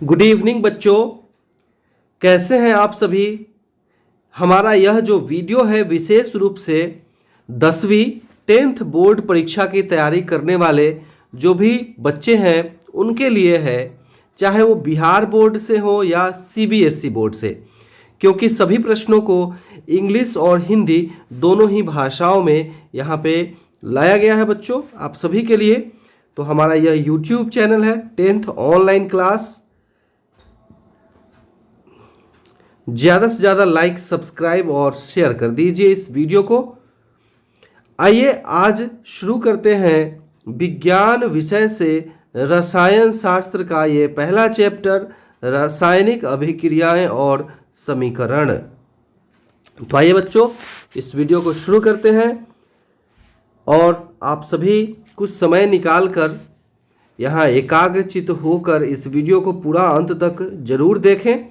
Good evening बच्चों, कैसे हैं आप सभी। हमारा यह जो वीडियो है विशेष रूप से 10वीं 10th बोर्ड परीक्षा की तैयारी करने वाले जो भी बच्चे हैं उनके लिए है, चाहे वो बिहार बोर्ड से हो या सीबीएसई बोर्ड से, क्योंकि सभी प्रश्नों को इंग्लिश और हिंदी दोनों ही भाषाओं में यहाँ पे लाया गया है बच्चों आप सभी के लिए। तो हमारा यह यूट्यूब चैनल है 10th ऑनलाइन क्लास। ज़्यादा से ज़्यादा लाइक, सब्सक्राइब और शेयर कर दीजिए इस वीडियो को। आइए आज शुरू करते हैं विज्ञान विषय से रसायन शास्त्र का ये पहला चैप्टर, रासायनिक अभिक्रियाएं और समीकरण। तो आइए बच्चों इस वीडियो को शुरू करते हैं और आप सभी कुछ समय निकाल कर यहाँ एकाग्रचित्त होकर इस वीडियो को पूरा अंत तक जरूर देखें।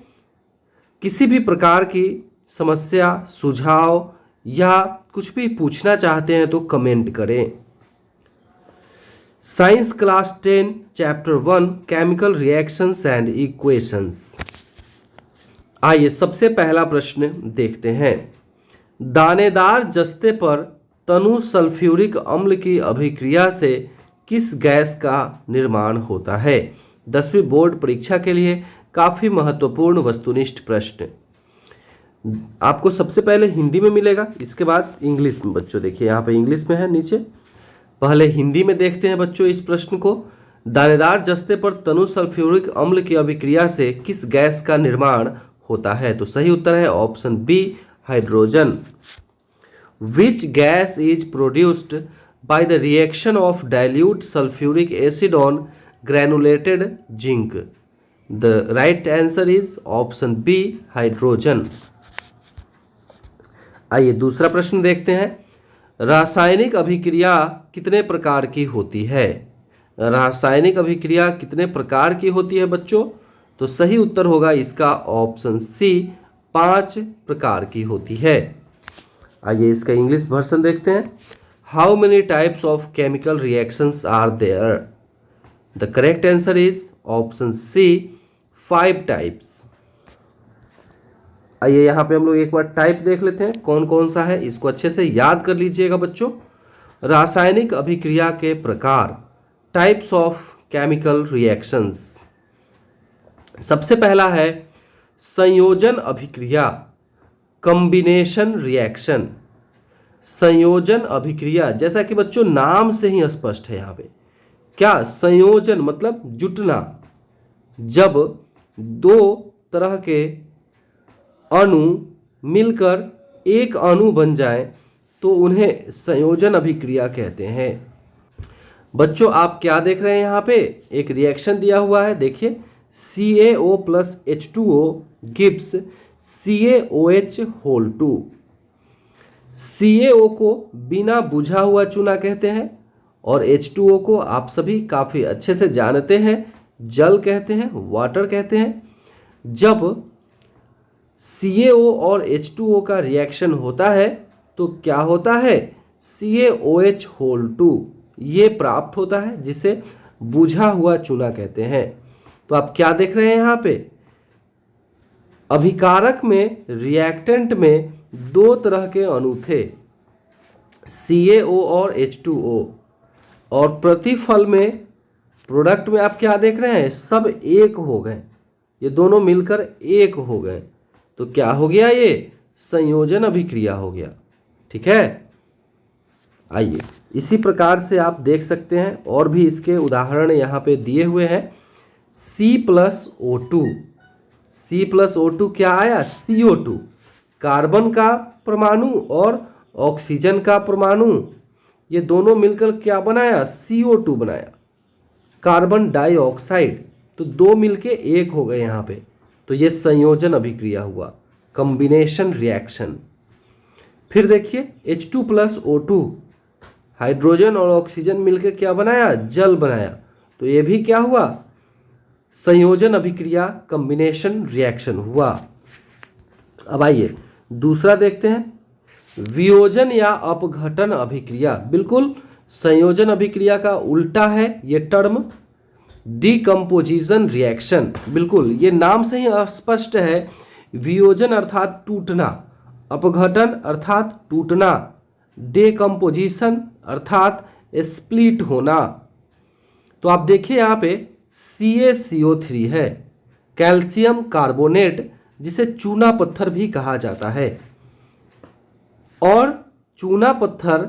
किसी भी प्रकार की समस्या, सुझाव या कुछ भी पूछना चाहते हैं तो कमेंट करें। Science class 10 chapter 1 chemical reactions and equations. आइए सबसे पहला प्रश्न देखते हैं। दानेदार जस्ते पर तनु सल्फ्यूरिक अम्ल की अभिक्रिया से किस गैस का निर्माण होता है। 10वीं बोर्ड परीक्षा के लिए काफी महत्वपूर्ण वस्तुनिष्ठ प्रश्न। आपको सबसे पहले हिंदी में मिलेगा, इसके बाद इंग्लिश में। बच्चों देखिए यहाँ पे इंग्लिश में है नीचे, पहले हिंदी में देखते हैं बच्चों इस प्रश्न को। दानेदार जस्ते पर तनु सल्फ्यूरिक अम्ल की अभिक्रिया से किस गैस का निर्माण होता है। तो सही उत्तर है option B, hydrogen. Which gas is produced by the reaction of dilute sulphuric acid on granulated zinc. The right answer is option B, hydrogen. आइए दूसरा प्रश्न देखते हैं। रासायनिक अभिक्रिया कितने प्रकार की होती है। रासायनिक अभिक्रिया कितने प्रकार की होती है बच्चों। तो सही उत्तर होगा इसका ऑप्शन सी, 5 प्रकार की होती है। आइए इसका इंग्लिश वर्जन देखते हैं। How many types of chemical reactions are there. The correct answer is option C, 5 types. आइए यहाँ पे हम लोग एक बार टाइप देख लेते हैं कौन कौन सा है, इसको अच्छे से याद कर लीजिएगा बच्चों। रासायनिक अभिक्रिया के प्रकार, टाइप्स ऑफ केमिकल रिएक्शंस। सबसे पहला है संयोजन अभिक्रिया, कॉम्बिनेशन रिएक्शन। संयोजन अभिक्रिया जैसा कि बच्चों नाम से ही स्पष्ट है यहाँ पे, क्या संयोजन मतलब जुटना। जब दो तरह के अणु मिलकर एक अणु बन जाए तो उन्हें संयोजन अभिक्रिया कहते हैं। बच्चों आप क्या देख रहे हैं यहाँ पे, एक रिएक्शन दिया हुआ है, देखिए CaO plus H2O gives CaOH whole 2। CaO को बिना बुझा हुआ चूना कहते हैं और H2O को आप सभी काफी अच्छे से जानते हैं, जल कहते हैं, वाटर कहते हैं। जब CaO और H2O का रिएक्शन होता है तो क्या होता है, CaOH होल 2 ये प्राप्त होता है, जिसे बुझा हुआ चूना कहते हैं। तो आप क्या देख रहे हैं यहाँ पे, अभिकारक में, रिएक्टेंट में 2 तरह के अणु थे, CaO और H2O, और प्रतिफल में, प्रोडक्ट में आप क्या देख रहे हैं, सब एक हो गए, ये दोनों मिलकर एक हो गए। तो क्या हो गया, ये संयोजन अभिक्रिया हो गया। ठीक है। आइए इसी प्रकार से आप देख सकते हैं और भी इसके उदाहरण यहाँ पे दिए हुए हैं। C+O2, C+O2 क्या आया, CO2, कार्बन का परमाणु और ऑक्सीजन का परमाणु, ये दोनों मिलकर क्या बनाया, CO2 बनाया, कार्बन डाइऑक्साइड। तो 2 मिलके एक हो गए यहाँ पे, तो ये संयोजन अभिक्रिया हुआ, कॉम्बिनेशन रिएक्शन। फिर देखिए H2+O2, हाइड्रोजन और ऑक्सीजन मिलके क्या बनाया, जल बनाया, तो ये भी क्या हुआ, संयोजन अभिक्रिया, कॉम्बिनेशन रिएक्शन हुआ। अब आइए दूसरा देखते हैं, वियोजन या अपघटन अभिक्रिया। बिल्कुल संयोजन अभिक्रिया का उल्टा है ये टर्म। डिकम्पोजिशन रिएक्शन, बिल्कुल ये नाम से ही स्पष्ट है। वियोजन अर्थात टूटना, अपघटन अर्थात टूटना, डिकम्पोजिशन अर्थात स्प्लिट होना। तो आप देखिए यहाँ पे CaCO3 है, कैल्शियम कार्बोनेट जिसे चूना पत्थर भी कहा जाता है। और चूना पत्थर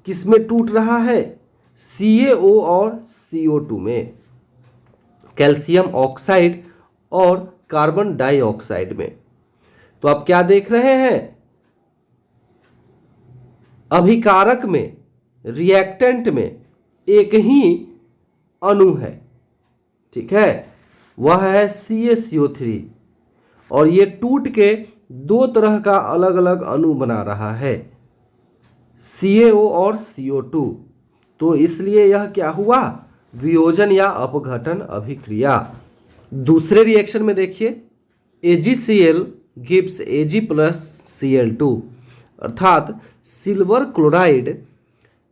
किसमें टूट रहा है? CaO और CO2 में, कैल्शियम ऑक्साइड और कार्बन डाइऑक्साइड में। तो आप क्या देख रहे हैं? अभिकारक में, रिएक्टेंट में एक ही अणु है, ठीक है, वह है CaCO3, और ये टूट के दो तरह का अलग अलग अणु बना रहा है, CaO और CO2। तो इसलिए यह क्या हुआ? वियोजन या अपघटन अभिक्रिया। दूसरे रिएक्शन में देखिए, AgCl gives Ag plus Cl2, अर्थात सिल्वर क्लोराइड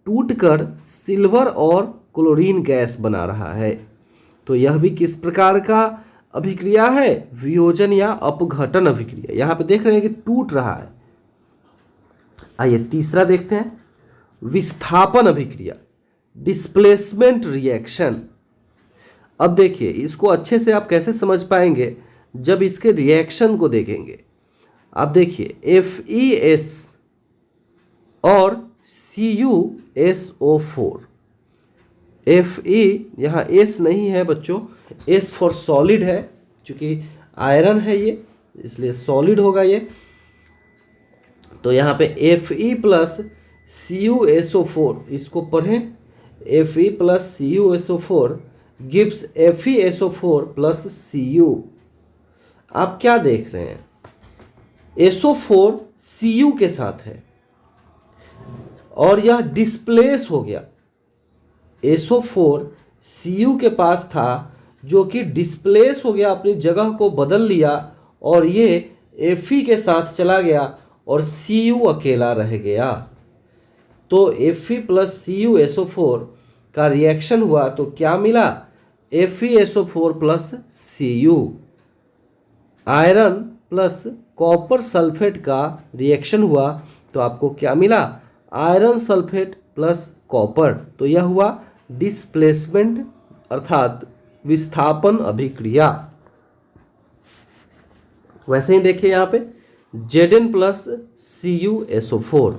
टूटकर सिल्वर और क्लोरीन गैस बना रहा है। तो यह भी किस प्रकार का अभिक्रिया है? वियोजन या अपघटन अभिक्रिया। यहाँ पे देख रहे हैं कि टूट रहा है। आइए तीसरा देखते हैं, विस्थापन अभिक्रिया, डिस्प्लेसमेंट रिएक्शन। अब देखिए इसको अच्छे से आप कैसे समझ पाएंगे? जब इसके रिएक्शन को देखेंगे। आप देखिए FeS और CuSO4, Fe यहाँ S नहीं है बच्चों, S फॉर सॉलिड है, क्योंकि आयरन है ये, इसलिए सॉलिड होगा ये। तो यहाँ पे Fe प्लस CuSO4, इसको पढ़ें, Fe plus CuSO4 gives FeSO4 plus Cu। आप क्या देख रहे हैं? SO4 Cu के साथ है और यह डिस्प्लेस हो गया। SO4 Cu के पास था जो कि डिस्प्लेस हो गया, अपनी जगह को बदल लिया, और ये Fe के साथ चला गया और Cu अकेला रह गया। तो Fe प्लस CuSO4 का रिएक्शन हुआ तो क्या मिला? FeSO4 plus Cu। Iron plus copper sulphate का रिएक्शन हुआ तो आपको क्या मिला? Iron sulphate plus copper. तो यह हुआ डिस्प्लेसमेंट अर्थात विस्थापन अभिक्रिया। वैसे ही देखिए यहाँ पे Zn plus CuSO4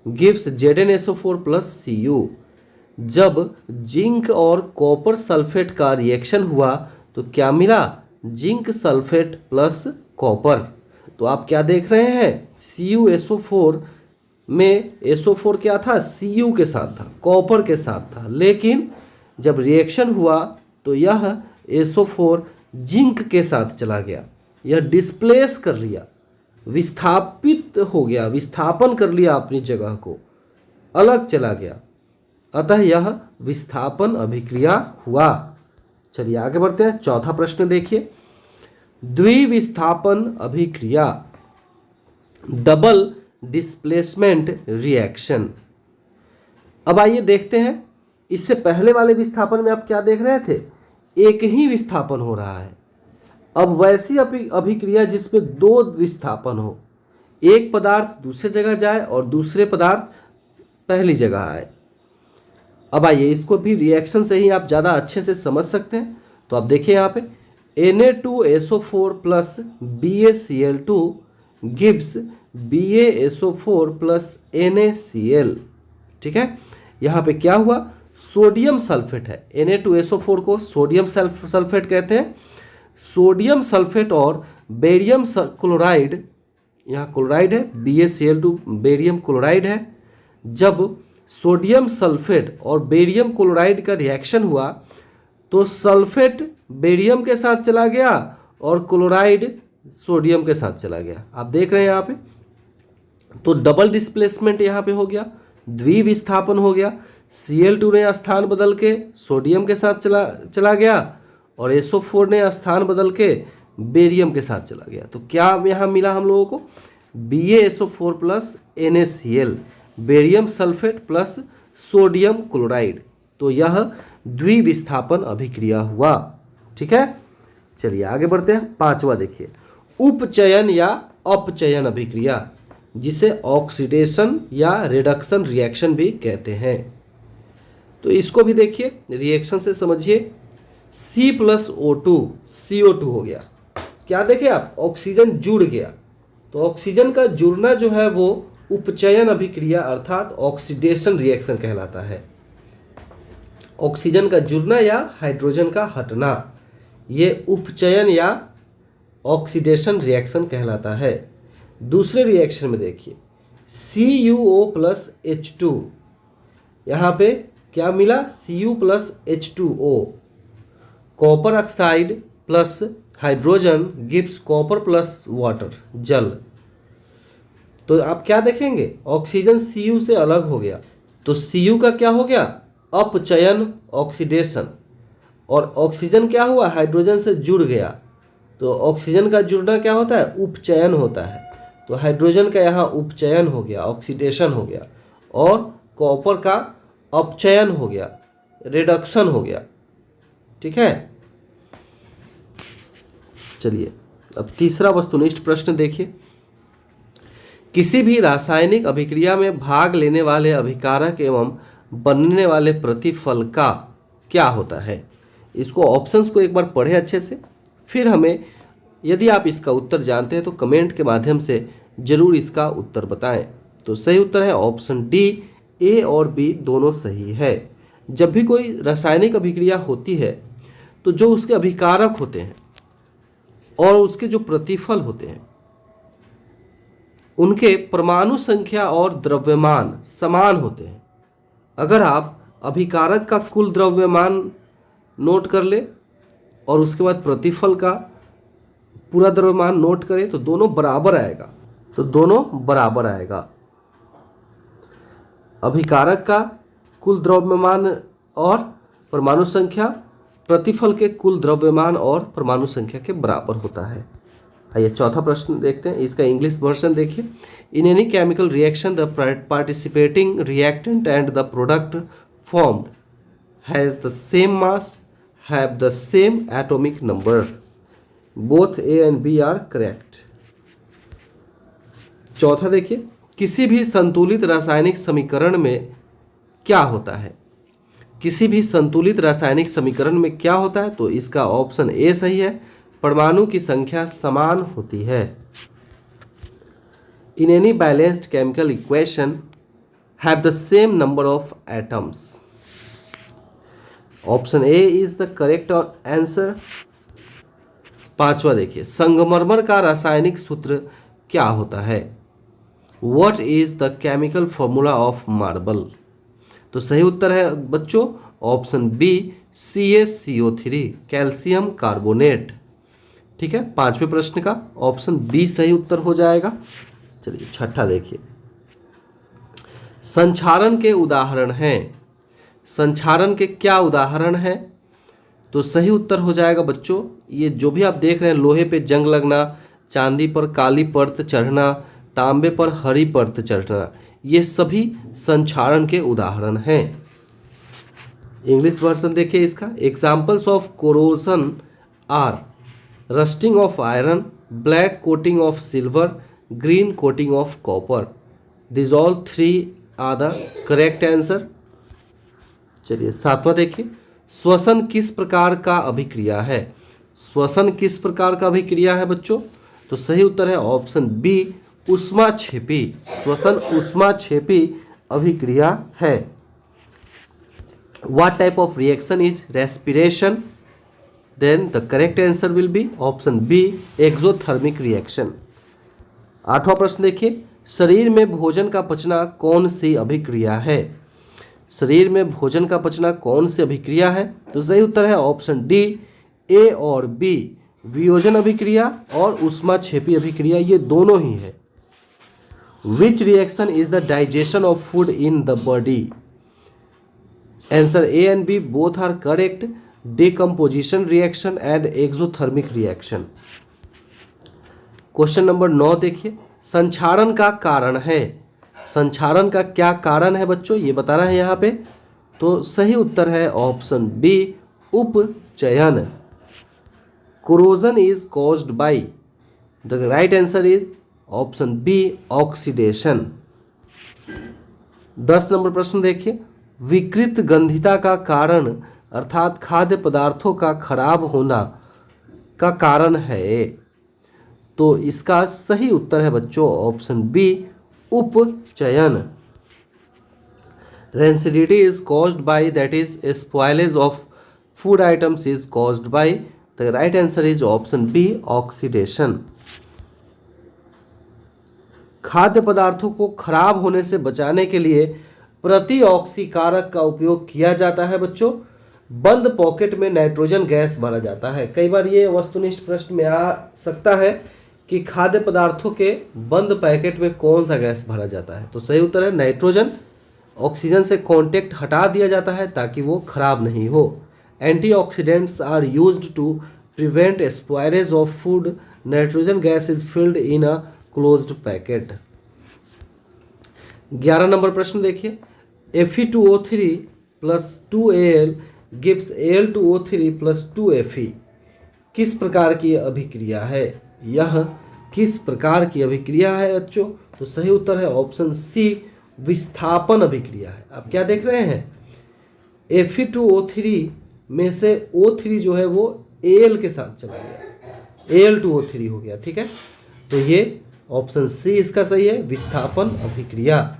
gives ZnSO4 plus Cu। जब जिंक और कॉपर सल्फेट का रिएक्शन हुआ तो क्या मिला? Zinc sulphate plus copper. तो आप क्या देख रहे हैं? CuSO4 में SO4 क्या था? Cu के साथ था, कॉपर के साथ था, लेकिन जब रिएक्शन हुआ तो यह SO4 जिंक के साथ चला गया, यह डिस्प्लेस कर लिया, विस्थापित हो गया, विस्थापन कर लिया, अपनी जगह को अलग चला गया, अतः यह विस्थापन अभिक्रिया हुआ। चलिए आगे बढ़ते हैं। चौथा प्रश्न देखिए, द्विविस्थापन अभिक्रिया, डबल डिस्प्लेसमेंट रिएक्शन। अब आइए देखते हैं, इससे पहले वाले विस्थापन में आप क्या देख रहे थे? एक ही विस्थापन हो रहा है। अब वैसी अभिक्रिया जिसमें दो विस्थापन हो, एक पदार्थ दूसरे जगह जाए और दूसरे पदार्थ पहली जगह आए। अब आइए इसको भी रिएक्शन से ही आप ज़्यादा अच्छे से समझ सकते हैं। तो आप देखिए यहाँ पे Na2SO4 plus BaCl2 gives BaSO4 plus NaCl। ठीक है, यहाँ पे क्या हुआ? सोडियम सल्फेट है, Na2SO4 को सोडियम सल्फेट कहते हैं। सोडियम सल्फेट और बेरियम क्लोराइड, यहाँ क्लोराइड है, BaCl2 बेरियम क्लोराइड है। जब सोडियम सल्फेट और बेरियम क्लोराइड का रिएक्शन हुआ तो सल्फेट बेरियम के साथ चला गया और क्लोराइड सोडियम के साथ चला गया। आप देख रहे हैं यहाँ पे, तो डबल डिस्प्लेसमेंट यहाँ पे हो गया, द्विविस्थापन हो गया। Cl2 ने स्थान बदल के सोडियम के साथ चला गया और SO4 ने स्थान बदल के बेरियम के साथ चला गया। तो क्या यहाँ मिला हम लोगों को? BaSO4 plus NaCl, barium sulphate plus sodium chloride. तो यह द्विविस्थापन अभिक्रिया हुआ। ठीक है, चलिए आगे बढ़ते हैं। पांचवा देखिए, उपचयन या अपचयन अभिक्रिया, जिसे ऑक्सीडेशन या रिडक्शन रिएक्शन भी कहते हैं। तो इसको भी देखिए, रिएक्शन से समझिए। C+O2 CO2 हो गया। क्या देखे आप, ऑक्सीजन जुड़ गया। तो ऑक्सीजन का जुड़ना जो है वो उपचयन अभिक्रिया अर्थात ऑक्सीडेशन रिएक्शन कहलाता है। ऑक्सीजन का जुड़ना या हाइड्रोजन का हटना, ये उपचयन या ऑक्सीडेशन रिएक्शन कहलाता है। दूसरे रिएक्शन में देखिए, CuO+H2, यहाँ पे क्या मिला, Cu+H2O, copper oxide plus hydrogen gives copper plus water, जल। तो आप क्या देखेंगे, ऑक्सीजन Cu से अलग हो गया, तो Cu का क्या हो गया, अपचयन ऑक्सीडेशन, और ऑक्सीजन क्या हुआ, हाइड्रोजन से जुड़ गया। तो ऑक्सीजन का जुड़ना क्या होता है, उपचयन होता है। तो हाइड्रोजन का यहाँ उपचयन हो गया, ऑक्सीडेशन हो गया, और कॉपर का अपचयन हो गया, रिडक्शन हो गया। ठीक है, चलिए अब तीसरा वस्तुनिष्ठ प्रश्न देखिए। किसी भी रासायनिक अभिक्रिया में भाग लेने वाले अभिकारक एवं बनने वाले प्रतिफल का क्या होता है। इसको ऑप्शंस को एक बार पढ़े अच्छे से, फिर हमें, यदि आप इसका उत्तर जानते हैं तो कमेंट के माध्यम से जरूर इसका उत्तर बताएं। तो सही उत्तर है ऑप्शन डी, ए और बी दोनों सही है। जब भी कोई रासायनिक अभिक्रिया होती है तो जो उसके अभिकारक होते हैं और उसके जो प्रतिफल होते हैं, उनके परमाणु संख्या और द्रव्यमान समान होते हैं। अगर आप अभिकारक का कुल द्रव्यमान नोट कर ले और उसके बाद प्रतिफल का पूरा द्रव्यमान नोट करें तो दोनों बराबर आएगा। अभिकारक का कुल द्रव्यमान और परमाणु संख्या प्रतिफल के कुल द्रव्यमान और परमाणु संख्या के बराबर होता है। आइए चौथा प्रश्न देखते हैं, इसका इंग्लिश वर्जन देखिए। In any chemical reaction the participating reactant and the product formed has the same mass, have the same atomic number, both A and B are correct. चौथा देखिए, किसी भी संतुलित रासायनिक समीकरण में क्या होता है। किसी भी संतुलित रासायनिक समीकरण में क्या होता है, तो इसका ऑप्शन ए सही है, परमाणु की संख्या समान होती है। In any balanced chemical equation have the same number of atoms, option A is the correct answer. पांचवा देखिए, संगमरमर का रासायनिक सूत्र क्या होता है। What is the chemical formula of marble. तो सही उत्तर है बच्चों option B, CaCO3, calcium carbonate. ठीक है, पांचवें प्रश्न का ऑप्शन बी सही उत्तर हो जाएगा। चलिए छठा देखिए, संक्षारण के उदाहरण हैं। संक्षारण के क्या उदाहरण हैं, तो सही उत्तर हो जाएगा बच्चों, ये जो भी आप देख रहे हैं, लोहे पे जंग लगना, चांदी पर काली परत चढ़ना, तांबे पर हरी परत चढ़ना, ये सभी संक्षारण के उदाहरण हैं। इंग्लिश वर्जन देखिए इसका। Examples of corrosion are rusting of iron, black coating of silver, green coating of copper. This all three are the correct answer. चलिए सातवां देखिए, श्वसन किस प्रकार का अभिक्रिया है। श्वसन किस प्रकार का अभिक्रिया है बच्चों, तो सही उत्तर है ऑप्शन बी, ऊष्माक्षेपी। श्वसन ऊष्माक्षेपी अभिक्रिया है। What type of reaction is respiration? Then the correct answer will be option B, exothermic reaction. आठवां प्रश्न देखिए, शरीर में भोजन का पचना कौन सी अभिक्रिया है। शरीर में भोजन का पचना कौन सी अभिक्रिया है, तो सही उत्तर है ऑप्शन डी, ए और बी, वियोजन अभिक्रिया और ऊष्माक्षेपी अभिक्रिया, ये दोनों ही है। Which reaction is the digestion of food in the body? Answer A and B both are correct. Decomposition reaction and exothermic reaction. Question number 9 देखिए, संक्षारण का कारण है। संक्षारण का क्या कारण है बच्चों, ये बताना है यहाँ पे। तो सही उत्तर है ऑप्शन बी, उपचयन। Corrosion is caused by, the right answer is option B, oxidation. 10 number प्रश्न देखिए, विकृत गंधिता का कारण अर्थात खाद्य पदार्थों का खराब होना का कारण है, तो इसका सही उत्तर है बच्चों ऑप्शन बी, उपचयन। Rancidity is caused by, that is spoilage of food items is caused by, the right answer is option B, oxidation। खाद्य पदार्थों को खराब होने से बचाने के लिए प्रतिऑक्सीकारक का उपयोग किया जाता है बच्चों। बंद पॉकेट में नाइट्रोजन गैस भरा जाता है। कई बार ये वस्तुनिष्ठ प्रश्न में आ सकता है कि खाद्य पदार्थों के बंद पैकेट में कौन सा गैस भरा जाता है, तो सही उत्तर है नाइट्रोजन। ऑक्सीजन से कांटेक्ट हटा दिया जाता है ताकि वो खराब नहीं हो। Antioxidants are used to prevent spoilage of food, nitrogen gas is filled in a closed packet. 11 number प्रश्न देखिए, Fe2O3 plus 2Al gives Al2O3 plus 2Fe किस प्रकार की अभिक्रिया है? यह किस प्रकार की अभिक्रिया है बच्चों? तो सही उत्तर है ऑप्शन सी, विस्थापन अभिक्रिया है। आप क्या देख रहे हैं, Fe2O3 में से O3 जो है वो Al के साथ चला गया, Al2O3 हो गया, ठीक है। तो ये ऑप्शन सी इसका सही है, विस्थापन अभिक्रिया।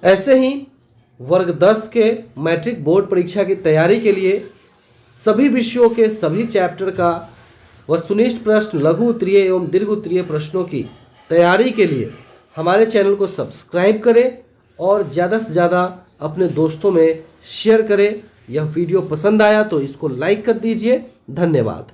ऐसे ही वर्ग 10 के मैट्रिक बोर्ड परीक्षा की तैयारी के लिए सभी विषयों के सभी चैप्टर का वस्तुनिष्ठ प्रश्न, लघु उत्तरीय एवं दीर्घ उत्तरीय प्रश्नों की तैयारी के लिए हमारे चैनल को सब्सक्राइब करें और ज़्यादा से ज़्यादा अपने दोस्तों में शेयर करें। यह वीडियो पसंद आया तो इसको लाइक कर दीजिए। धन्यवाद।